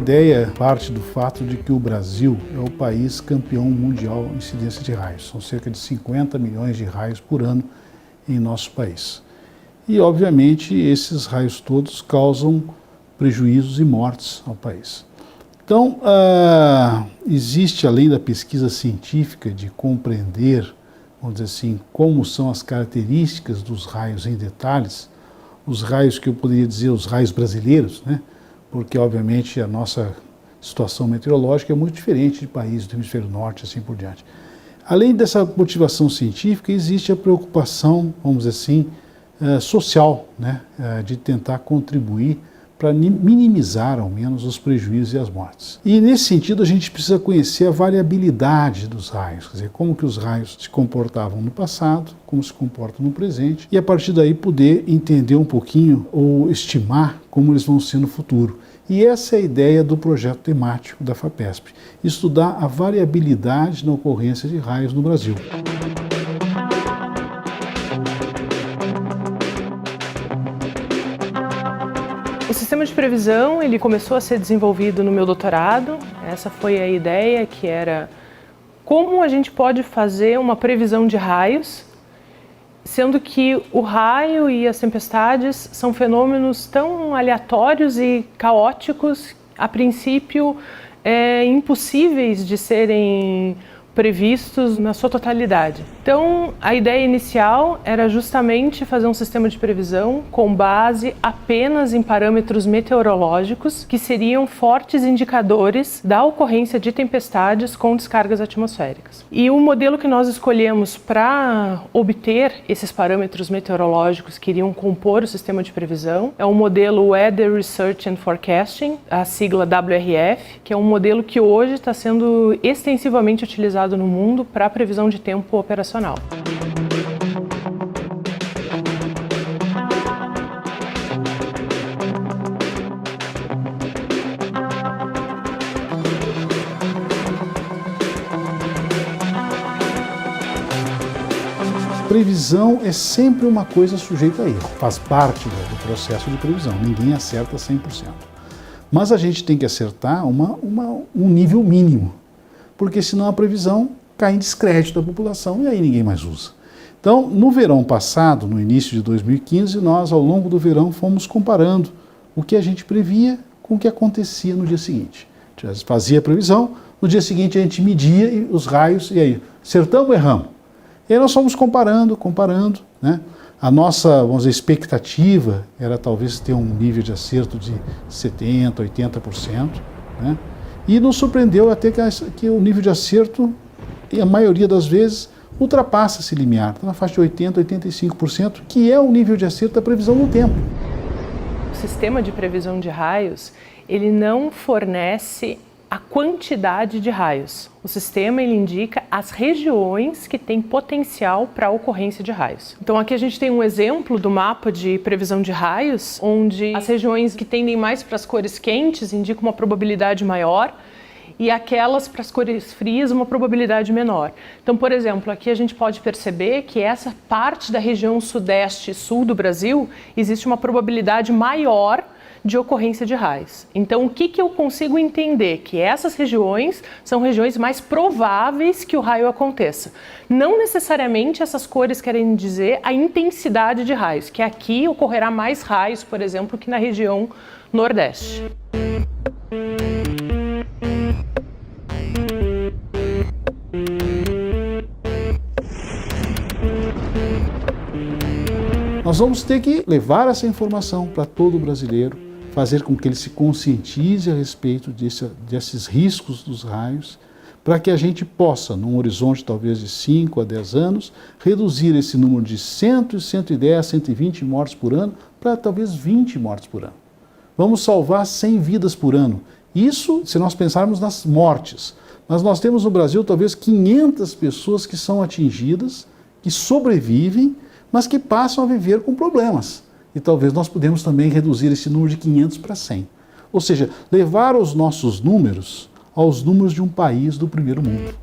ideia parte do fato de que o Brasil é o país campeão mundial em incidência de raios. São cerca de 50 milhões de raios por ano em nosso país. E, obviamente, esses raios todos causam prejuízos e mortes ao país. Então, existe, além da pesquisa científica de compreender, vamos dizer assim, como são as características dos raios em detalhes, os raios que eu poderia dizer, os raios brasileiros, né? Porque, obviamente, a nossa situação meteorológica é muito diferente de países do hemisfério norte, assim por diante. Além dessa motivação científica, existe a preocupação, vamos dizer assim, social, né? De tentar contribuir para minimizar, ao menos, os prejuízos e as mortes. E, nesse sentido, a gente precisa conhecer a variabilidade dos raios, quer dizer, como que os raios se comportavam no passado, como se comportam no presente, e, a partir daí, poder entender um pouquinho ou estimar como eles vão ser no futuro. E essa é a ideia do projeto temático da FAPESP, estudar a variabilidade na ocorrência de raios no Brasil. O sistema de previsão, ele começou a ser desenvolvido no meu doutorado. Essa foi a ideia, que era como a gente pode fazer uma previsão de raios, sendo que o raio e as tempestades são fenômenos tão aleatórios e caóticos, a princípio impossíveis de serem previstos na sua totalidade. Então, a ideia inicial era justamente fazer um sistema de previsão com base apenas em parâmetros meteorológicos, que seriam fortes indicadores da ocorrência de tempestades com descargas atmosféricas. E o modelo que nós escolhemos para obter esses parâmetros meteorológicos que iriam compor o sistema de previsão é o modelo Weather Research and Forecasting, a sigla WRF, que é um modelo que hoje está sendo extensivamente utilizado no mundo para previsão de tempo operacional. Previsão é sempre uma coisa sujeita a erro, faz parte do processo de previsão, ninguém acerta 100%. Mas a gente tem que acertar um nível mínimo, porque senão a previsão cai em descrédito da população e aí ninguém mais usa. Então, no verão passado, no início de 2015, nós, ao longo do verão, fomos comparando o que a gente previa com o que acontecia no dia seguinte. A gente fazia a previsão, no dia seguinte a gente media os raios, e aí, acertamos ou erramos? E aí nós fomos comparando, né? A nossa, vamos dizer, expectativa era talvez ter um nível de acerto de 70%, 80%, né? E nos surpreendeu até que o nível de acerto, e a maioria das vezes, ultrapassa esse limiar, está na faixa de 80%, 85%, que é o nível de acerto da previsão no tempo. O sistema de previsão de raios, ele não fornece a quantidade de raios. O sistema, ele indica as regiões que têm potencial para a ocorrência de raios. Então aqui a gente tem um exemplo do mapa de previsão de raios, onde as regiões que tendem mais para as cores quentes indicam uma probabilidade maior e aquelas para as cores frias uma probabilidade menor. Então, por exemplo, aqui a gente pode perceber que essa parte da região sudeste e sul do Brasil existe uma probabilidade maior de ocorrência de raios. Então, o que eu consigo entender? Que essas regiões são regiões mais prováveis que o raio aconteça. Não necessariamente essas cores querem dizer a intensidade de raios, que aqui ocorrerá mais raios, por exemplo, que na região nordeste. Nós vamos ter que levar essa informação para todo brasileiro, fazer com que ele se conscientize a respeito desses riscos dos raios, para que a gente possa, num horizonte talvez de 5 a 10 anos, reduzir esse número de 100, 110, 120 mortes por ano para talvez 20 mortes por ano. Vamos salvar 100 vidas por ano. Isso se nós pensarmos nas mortes. Mas nós temos no Brasil talvez 500 pessoas que são atingidas, que sobrevivem, mas que passam a viver com problemas. E talvez nós podemos também reduzir esse número de 500 para 100. Ou seja, levar os nossos números aos números de um país do primeiro mundo.